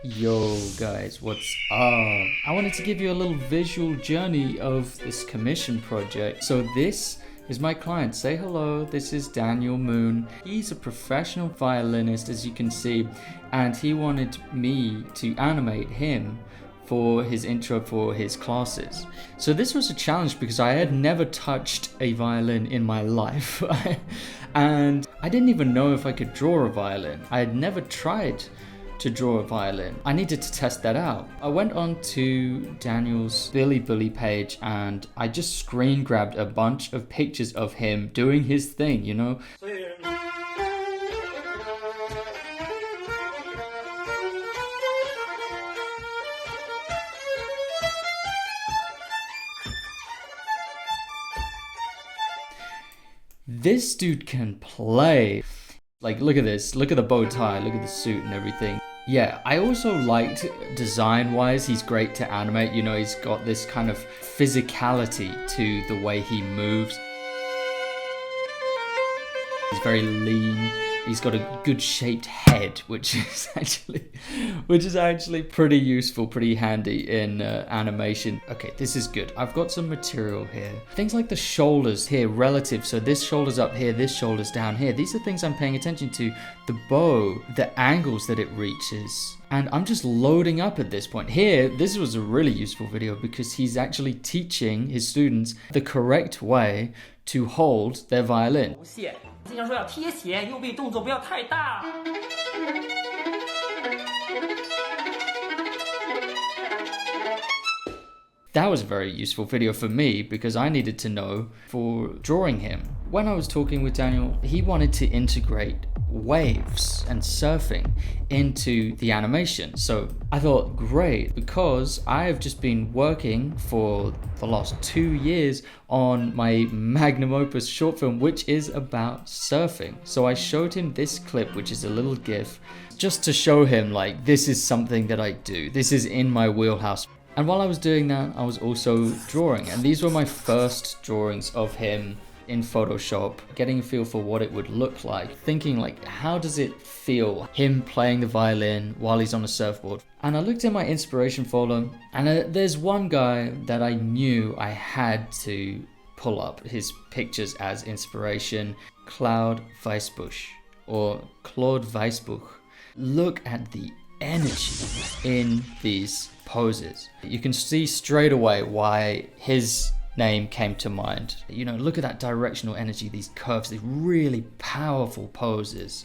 Yo guys, what's up? I wanted to give you a little visual journey of this commission project. So this is my client. Say hello, this is Daniel Moon. He's a professional violinist, as you can see, and he wanted me to animate him for his intro for his classes. So this was a challenge because I had never touched a violin in my life and I didn't even know if I could draw a violin. I had never tried to draw a violin. I needed to test that out. I went on to Daniel's Bilibili page and I just screen grabbed a bunch of pictures of him doing his thing, you know? This dude can play. Like, look at this, look at the bow tie, look at the suit and everything. Yeah, I also liked design-wise, he's great to animate, you know, he's got this kind of physicality to the way he moves. He's very lean. He's got a good shaped head, which is actually pretty useful, pretty handy in animation. Okay, this is good. I've got some material here. Things like the shoulders here, relative. So this shoulder's up here, this shoulder's down here. These are things I'm paying attention to. The bow, the angles that it reaches. And I'm just loading up at this point. Here, this was a really useful video because he's actually teaching his students the correct way to hold their violin. That was a very useful video for me because I needed to know for drawing him. When I was talking with Daniel, he wanted to integrate waves and surfing into the animation. So I thought, great, because I've just been working for the last 2 years on my magnum opus short film, which is about surfing. So I showed him this clip, which is a little GIF, just to show him like, this is something that I do. This is in my wheelhouse. And while I was doing that, I was also drawing. And these were my first drawings of him in Photoshop, getting a feel for what it would look like, thinking like, how does it feel, him playing the violin while he's on a surfboard? And I looked in my inspiration folder, and there's one guy that I knew I had to pull up his pictures as inspiration, Claude Weisbuch, or Claude Weisbuch. Look at the energy in these poses. You can see straight away why his name came to mind. You know, look at that directional energy, these curves, these really powerful poses.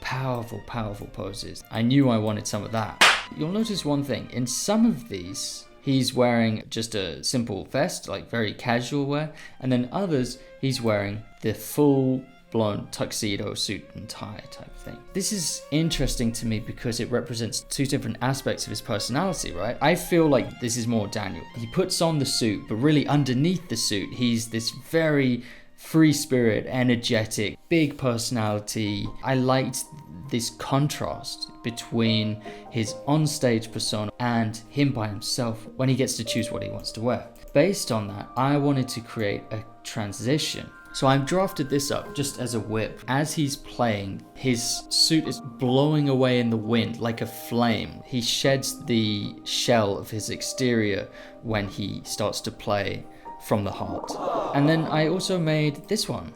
Powerful poses. I knew I wanted some of that. You'll notice one thing, in some of these, he's wearing just a simple vest, like very casual wear, and then others, he's wearing the full-blown tuxedo suit and tie type thing. This is interesting to me because it represents two different aspects of his personality, right? I feel like this is more Daniel. He puts on the suit, but really underneath the suit, he's this very free spirit, energetic, big personality. I liked this contrast between his onstage persona and him by himself when he gets to choose what he wants to wear. Based on that, I wanted to create a transition. So I've drafted this up just as a whip. As he's playing, his suit is blowing away in the wind like a flame. He sheds the shell of his exterior when he starts to play from the heart. And then I also made this one.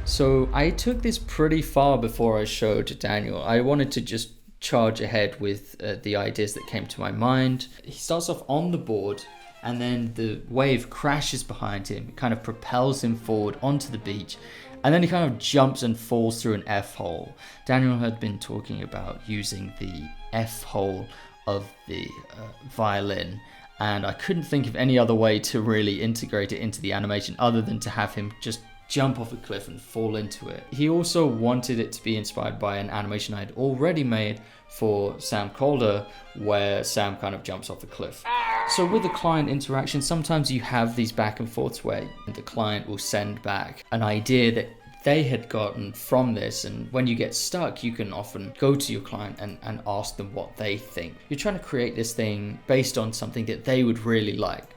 So I took this pretty far before I showed Daniel. I wanted to just charge ahead with the ideas that came to my mind. He starts off on the board, and then the wave crashes behind him, kind of propels him forward onto the beach, and then he kind of jumps and falls through an F-hole. Daniel had been talking about using the F-hole of the violin, and I couldn't think of any other way to really integrate it into the animation other than to have him just jump off a cliff and fall into it. He also wanted it to be inspired by an animation I had already made for Sam Calder, where Sam kind of jumps off a cliff. So with the client interaction, sometimes you have these back and forths where the client will send back an idea that they had gotten from this, and when you get stuck, you can often go to your client and ask them what they think. You're trying to create this thing based on something that they would really like.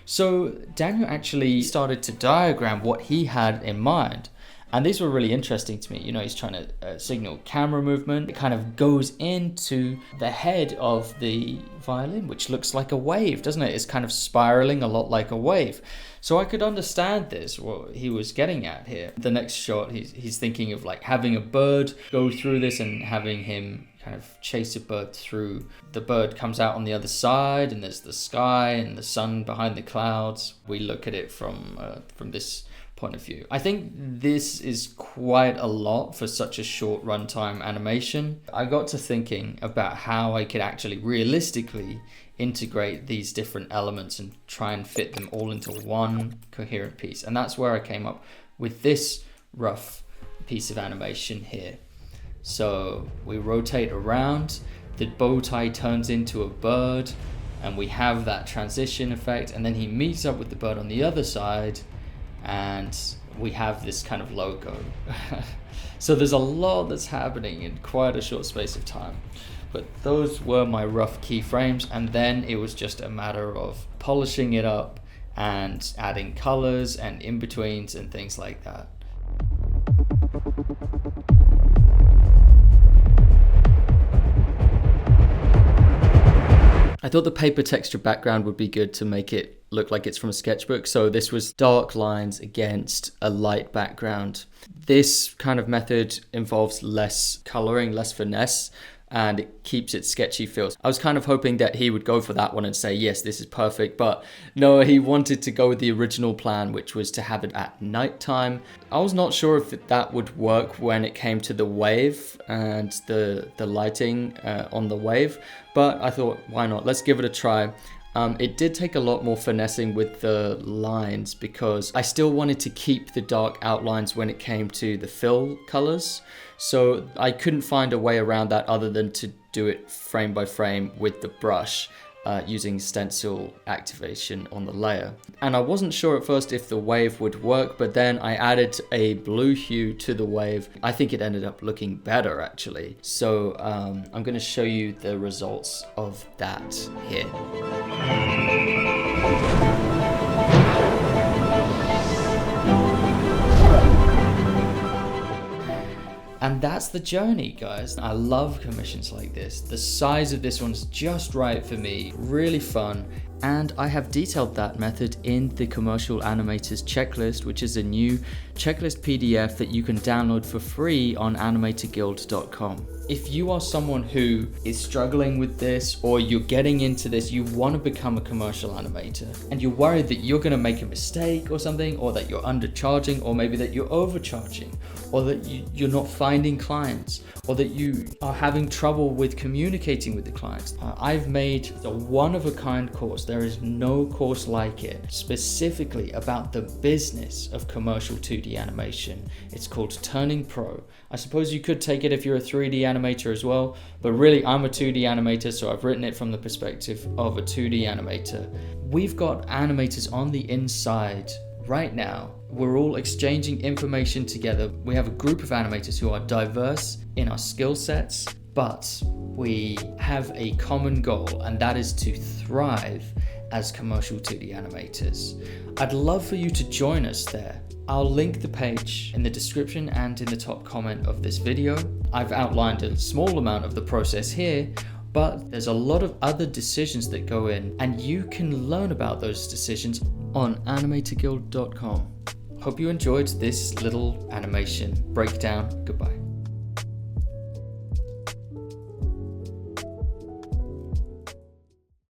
So Daniel actually started to diagram what he had in mind, And these were really interesting to me. You know, he's trying to signal camera movement. It kind of goes into the head of the violin, which looks like a wave, doesn't it? It's kind of spiraling a lot like a wave. So I could understand this, what he was getting at here. The next shot, he's thinking of like having a bird go through this and having him kind of chase a bird through. The bird comes out on the other side, and there's the sky and the sun behind the clouds. We look at it from this point of view. I think this is quite a lot for such a short runtime animation. I got to thinking about how I could actually realistically integrate these different elements and try and fit them all into one coherent piece. And that's where I came up with this rough piece of animation here. So we rotate around, the bow tie turns into a bird, and we have that transition effect, and then he meets up with the bird on the other side, and we have this kind of logo. So there's a lot that's happening in quite a short space of time. But those were my rough keyframes, and then it was just a matter of polishing it up and adding colors and in-betweens and things like that. I thought the paper texture background would be good to make it look like it's from a sketchbook. So this was dark lines against a light background. This kind of method involves less coloring, less finesse, and it keeps it sketchy feels. I was kind of hoping that he would go for that one and say, yes, this is perfect. But no, he wanted to go with the original plan, which was to have it at nighttime. I was not sure if that would work when it came to the wave and the lighting on the wave. But I thought, why not? Let's give it a try. It did take a lot more finessing with the lines because I still wanted to keep the dark outlines when it came to the fill colors. So I couldn't find a way around that other than to do it frame by frame with the brush using stencil activation on the layer. And I wasn't sure at first if the wave would work, but then I added a blue hue to the wave. I think it ended up looking better actually. So I'm going to show you the results of that here. And that's the journey, guys. I love commissions like this. The size of this one's just right for me, really fun. And I have detailed that method in the Commercial Animators Checklist, which is a new checklist PDF that you can download for free on animatorguild.com. If you are someone who is struggling with this, or you're getting into this, you want to become a commercial animator, and you're worried that you're going to make a mistake or something, or that you're undercharging, or maybe that you're overcharging, or that you're not finding clients, or that you are having trouble with communicating with the clients, I've made a one-of-a-kind course. There is no course like it, specifically about the business of commercial 2D animation. It's called Turning Pro. I suppose you could take it if you're a 3D animator as well, but really I'm a 2D animator, so I've written it from the perspective of a 2D animator. We've got animators on the inside right now. We're all exchanging information together. We have a group of animators who are diverse in our skill sets, but we have a common goal, and that is to thrive as commercial 2D animators. I'd love for you to join us there. I'll link the page in the description and in the top comment of this video. I've outlined a small amount of the process here, but there's a lot of other decisions that go in, and you can learn about those decisions on animatorguild.com. Hope you enjoyed this little animation breakdown. Goodbye.